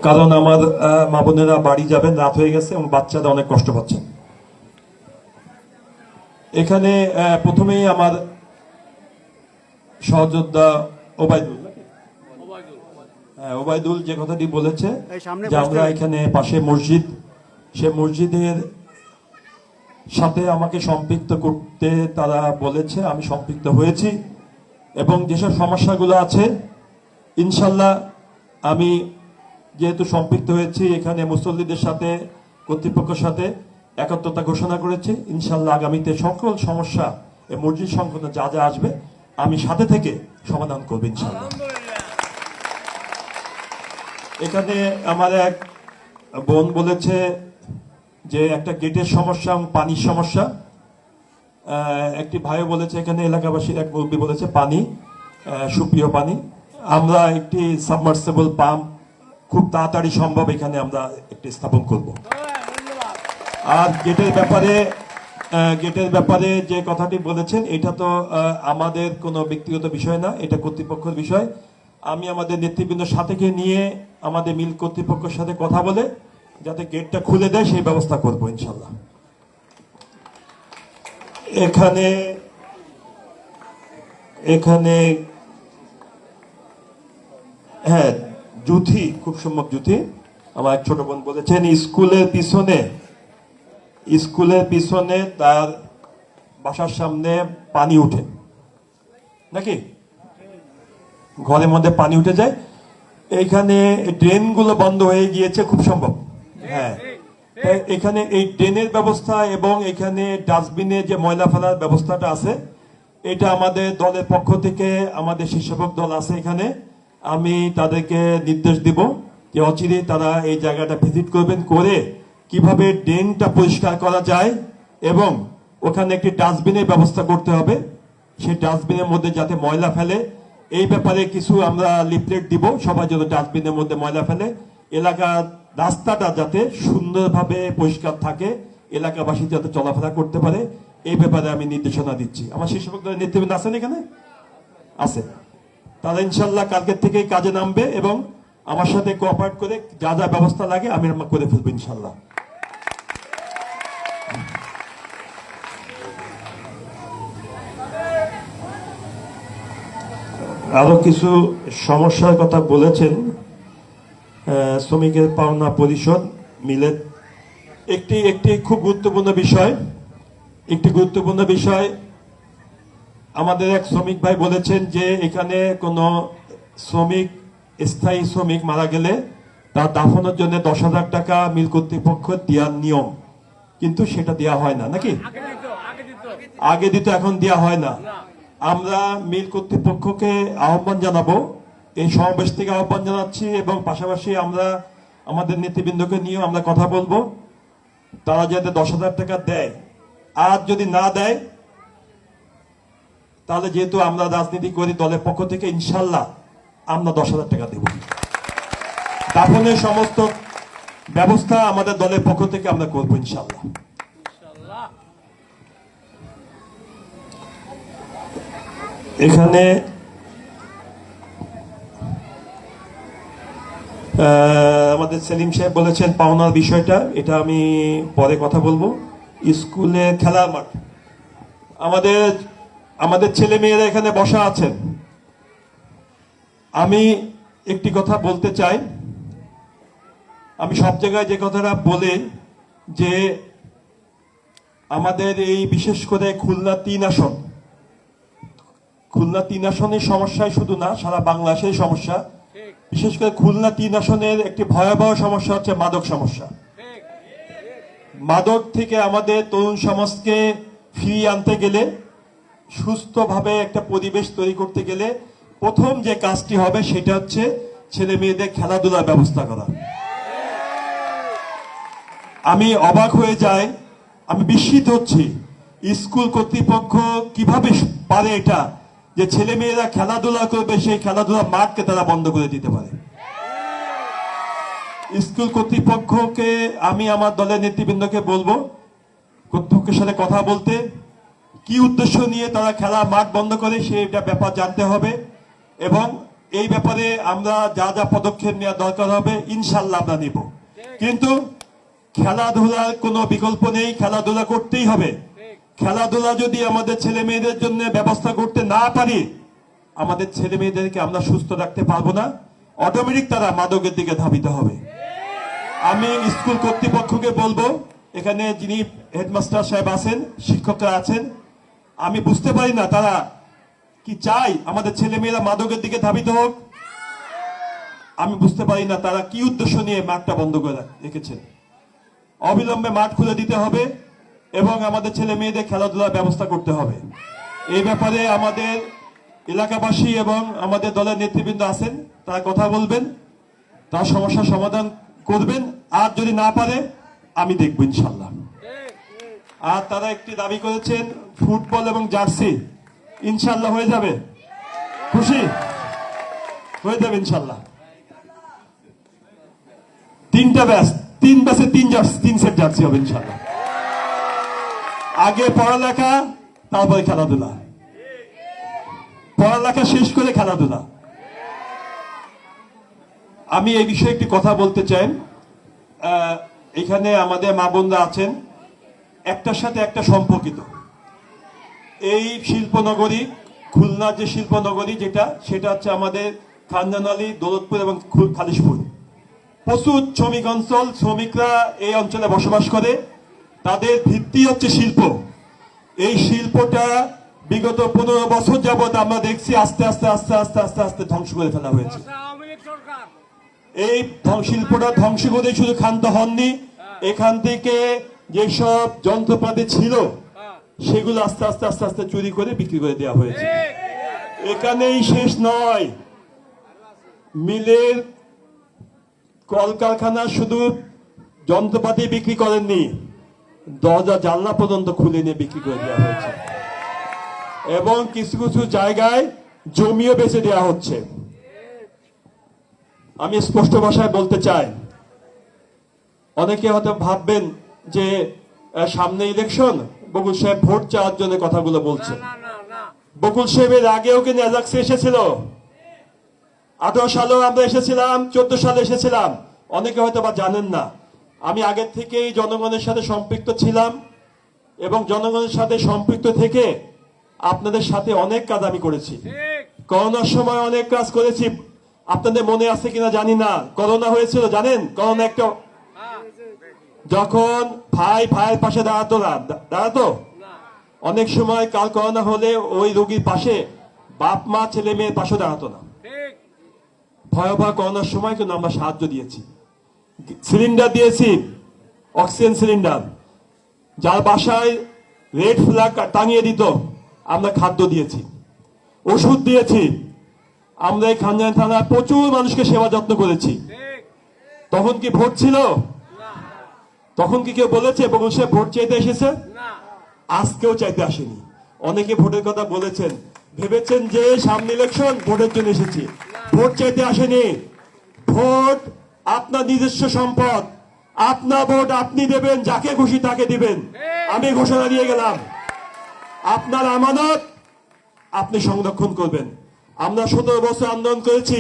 কারণ আমার মা বোনেরা বাড়ি যাবেন, রাত হয়ে গেছে এবং বাচ্চারা অনেক কষ্ট পাচ্ছেন। এখানে প্রথমেই আমার সহযোদ্ধা ওবায়দুল যে কথাটি বলেছে যে আমরা এখানে পাশে মসজিদ, সে মসজিদের সাথে আমাকে সম্পৃক্ত করতে তারা বলেছে, আমি সম্পৃক্ত হয়েছি এবং যেসব সমস্যাগুলো আছে ইনশাল্লাহ আমি যেহেতু সম্পৃক্ত হয়েছি এখানে মুসল্লিদের সাথে, কর্তৃপক্ষের সাথে একাত্মতা ঘোষণা করেছি। ইনশাল্লাহ আগামীতে সকল সমস্যা এই মসজিদ সংক্রান্ত যা যা আসবে আমি সাথে থেকে সমাধান করবো ইনশাল্লাহ। এখানে আমার এক বোন বলেছে যে একটা গেটের সমস্যা এবং পানির সমস্যা। একটি ভাই বলেছে, এখানে এলাকাবাসীর এক মুরব্বী বলেছে পানি, সুপ্রিয় পানি। আমরা একটি সাবমার্সিবল পাম্প খুব তাড়াতাড়ি সম্ভব এখানে আমরা একটি স্থাপন করব। আর গেটের ব্যাপারে যে কথাটি বলেছেন এটা তো আমাদের কোনো ব্যক্তিগত বিষয় না, এটা কর্তৃপক্ষের বিষয়। আমি আমাদের নেতৃবৃন্দের সাথে নিয়ে আমাদের মিল কর্তৃপক্ষের সাথে কথা বলে যাতে গেটটা খুলে দেয় সেই ব্যবস্থা করবো ইনশাল্লাহ। এখানে হ্যাঁ, জুথি, খুব সম্ভব জুথি, আমার এক ছোট বোন বলেছেন স্কুলের পিছনে তার বাসার সামনে পানি উঠে, নাকি ঘরের মধ্যে পানি উঠে যায়। এইখানে ড্রেনগুলো বন্ধ হয়ে গিয়েছে, খুব সম্ভব। হ্যাঁ, এখানে এই ড্রেনের ব্যবস্থা এবং এখানে ডাস্টবিনে যে ময়লা ফেলার ব্যবস্থাটা আছে, এটা আমাদের দলের পক্ষ থেকে, আমাদের স্বেচ্ছাসেবক দল আছে এখানে, আমি তাদেরকে নির্দেশ দিব যে অচিরেই তারা এই জায়গাটা ভিজিট করবেন, করে কিভাবে ড্রেনটা পরিষ্কার করা যায় এবং ওখানে একটি ডাস্টবিনের ব্যবস্থা করতে হবে। সেই ডাস্টবিনের মধ্যে যাতে ময়লা ফেলে এই ব্যাপারে কিছু আমরা লিফলেট দিব, সবাই যেন ডাস্টবিনের মধ্যে ময়লা ফেলে, এলাকার রাস্তাটা যাতে সুন্দরভাবে পরিষ্কার থাকে, এলাকাবাসী যাতে চলাফেরা করতে পারে, এই ব্যাপারে আমি নির্দেশনা দিচ্ছি। আমার স্বেচ্ছাসেবক দলের নেতৃবৃন্দ আছেন এখানে, আছে, তারা ইনশাল্লাহ কালকের থেকেই কাজে নামবে এবং আমার সাথে কোঅপারেট করে যা যা ব্যবস্থা লাগে আমি করে ফেলবো ইনশাল্লাহ। আরো কিছু সমস্যার কথা বলেছেন। শ্রমিকের পাওনা পরিশোধ মিলে একটি খুব গুরুত্বপূর্ণ বিষয়। আমাদের এক শ্রমিক ভাই বলেছেন যে এখানে কোনো স্থায়ী শ্রমিক মারা গেলে তার দাফনের জন্য 10,000 টাকা মিল কর্তৃপক্ষ দেওয়ার নিয়ম, কিন্তু সেটা দেওয়া হয় না, নাকি আগে দিত, এখন দেওয়া হয় না। আমরা মিল কর্তৃপক্ষকে আহ্বান জানাবো, এই সমাবেশ থেকে আহ্বান জানাচ্ছি এবং পাশাপাশি আমরা আমাদের নেতৃবৃন্দকে নিয়ে আমরা কথা বলবো, তারা যাতে 10,000 টাকা দেয়। আর যদি না দেয় তাহলে যেহেতু আমরা রাজনীতি করি দলের পক্ষ থেকে, ইনশাল্লাহ আমরা 10,000 টাকা দেব। দাফনের সমস্ত ব্যবস্থা আমাদের দলের পক্ষ থেকে আমরা করবো ইনশাল্লাহ। এখানে আমাদের সেলিম সাহেব বলেছেন পাওনার বিষয়টা, এটা আমি পরে কথা বলবো। স্কুলে খেলার মাঠ, আমাদের ছেলে মেয়েরা এখানে বসা আছেন। আমি একটি কথা বলতে চাই, আমি সব জায়গায় যে কথাটা বলি যে আমাদের এই বিশেষ করে খুলনা 3 আসনের সমস্যায় শুধু না, সারা বাংলাদেশের সমস্যা। বিশেষ করে খুলনা 3 আসনের একটি ভয়াবহ সমস্যা হচ্ছে মাদক সমস্যা। মাদক থেকে আমাদের তরুণ সমাজকে ফিরিয়ে আনতে গেলে, সুস্থভাবে একটা পরিবেশ তৈরি করতে গেলে প্রথম যে কাজটি হবে সেটা হচ্ছে ছেলে মেয়েদের খেলাধুলার ব্যবস্থা করা। আমি অবাক হয়ে যাই, আমি বিস্মিত হচ্ছি স্কুল কর্তৃপক্ষ কিভাবে পারে এটা, যে ছেলে মেয়েরা খেলাধুলা করবে সেই খেলাধুলার মাঠকে তারা বন্ধ করে দিতে পারে। স্কুল কর্তৃপক্ষকে আমি আমার দলের নেতৃবৃন্দকে বলবো কর্তৃপক্ষের সাথে কথা বলতে, কি উদ্দেশ্য নিয়ে তারা খেলা মাঠ বন্ধ করে সেটা ব্যাপার জানতে হবে এবং এই ব্যাপারে আমরা যা যা পদক্ষেপ নেওয়া দরকার হবে ইনশাল্লাহ আমরা নিব, কিন্তু খেলাধুলার কোনো বিকল্প নেই, খেলাধুলা করতেই হবে। খেলাধুলা যদি আমাদের ছেলে মেয়েদের জন্য ব্যবস্থা করতে না পারি, আমাদের ছেলে মেয়েদেরকে আমরা সুস্থ রাখতে পারবো না, অটোমেটিক তারা মাদকের দিকে ধাবিত হবে। আমি স্কুল কর্তৃপক্ষকে বলবো, এখানে যিনি হেডমাস্টার সাহেব আছেন, শিক্ষকরা আছেন, আমি বুঝতে পারি না তারা কি চাই আমাদের ছেলে মেয়েরা মাদকের দিকে ধাবিত হোক। আমি বুঝতে পারি না তারা কি উদ্দেশ্য নিয়ে মাঠটা বন্ধ করে রেখেছেন। অবিলম্বে মাঠ খুলে দিতে হবে এবং আমাদের ছেলে মেয়েদের খেলাধুলার ব্যবস্থা করতে হবে। এই ব্যাপারে আমাদের এলাকাবাসী এবং আমাদের দলের নেতৃবৃন্দ আছেন, তারা কথা বলবেন, তার সমস্যার সমাধান করবেন। আর যদি না পারে আমি দেখব ইনশাল্লাহ। আর তারা একটি দাবি করেছেন ফুটবল এবং জার্সি, ইনশাল্লাহ হয়ে যাবে, খুশি হয়ে যাবে ইনশাল্লাহ। 3টা ব্যাচ, 3 ব্যাচে 3 সেট জার্সি হবে ইনশাল্লাহ। আগে পড়ালেখা, তারপরে খেলাধুলা, পড়ালেখা শেষ করে খেলাধুলা। আমি এই বিষয়ে একটি কথা বলতে চাই। এখানে আমাদের মা বোনরা আছেন, একটার সাথে একটা সম্পর্কিত। এই শিল্পনগরী, খুলনার যে শিল্পনগরী যেটা, সেটা হচ্ছে আমাদের খানজানালী, দৌলতপুর এবং খালিশপুর। প্রচুর শ্রমিক অঞ্চল, শ্রমিকরা এই অঞ্চলে বসবাস করে, তাদের ভিত্তি হচ্ছে শিল্প। এই শিল্পটা বিগত 15 বছর যাবৎ আমরা দেখছি আস্তে আস্তে আস্তে আস্তে আস্তে আস্তে ধ্বংস করে ফেলা হয়েছে। এই শিল্পটা ধ্বংস করে শুধু ক্ষান্ত হননি, এখান থেকে যেসব যন্ত্রপাতি ছিল সেগুলো আস্তে আস্তে আস্তে আস্তে চুরি করে বিক্রি করে দেওয়া হয়েছে। এখানেই শেষ নয়, মিলের কলকারখানা শুধু যন্ত্রপাতি বিক্রি করেননি, দরজা জানলা পর্যন্ত খুলে নিয়ে বিক্রি করে দেওয়া হয়েছে এবং কিছু কিছু জায়গায় জমিও বেচে দেওয়া হচ্ছে। আমি স্পষ্ট ভাষায় বলতে চাই, অনেকে হয়তো ভাববেন যে সামনে ইলেকশন, বকুল সাহেব ভোট চাওয়ার জন্য কথাগুলো বলছে। বকুল সাহেবের আগেও কিন্তু এজাক্সে এসেছিল, 18 সালেও আমরা এসেছিলাম, 14 সালে এসেছিলাম। অনেকে হয়তো বা জানেন না, আমি আগের থেকেই জনগণের সাথে সম্পৃক্ত ছিলাম এবং জনগণের সাথে সম্পৃক্ত থেকে আপনাদের সাথে অনেক কাজ আমি করেছি। করোনার সময় অনেক কাজ করেছি, আপনাদের মনে আছে কিনা জানি না। করোনা হয়েছিল জানেন, করোনা একটা, যখন ভাইয়ের পাশে দাঁড়াতো অনেক সময় কাল করোনা হলে ওই রোগীর পাশে বাপ মা ছেলে মেয়ের পাশে দাঁড়াতো না। ভয়াবহ করোনার সময় কিন্তু আমরা সাহায্য দিয়েছি, সিলিন্ডার দিয়েছি, অক্সিজেন সিলিন্ডার। যার বাসায় রেড ফ্ল্যাগ টাঙিয়ে দিত আমরা খাদ্য দিয়েছি, ওষুধ দিয়েছি। আমরা এই খানজানি থানায় প্রচুর মানুষকে সেবা যত্ন করেছি। তখন কি ভোট ছিল? তখন কি কেউ বলেছে বকুল সাহেব ভোট চাইতে এসেছে? আজকেও চাইতে আসেনি। অনেকে ভোটের কথা বলেছেন, ভেবেছেন যে সামনে ইলেকশন, ভোটের জন্য এসেছি। ভোট চাইতে আসেনি। ভোট আপনার নিজস্ব সম্পদ, আপনার ভোট আপনি দেবেন, যাকে খুশি তাকে দিবেন। আমি ঘোষণা দিয়ে গেলাম, আপনার আমানত আপনি সংরক্ষণ করবেন। আমরা 17 বছর আন্দোলন করেছি,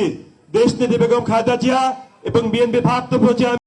দেশ নেত্রী বেগম খালেদা জিয়া এবং বিএনপি ভারপ্রাপ্ত চেয়ারম্যান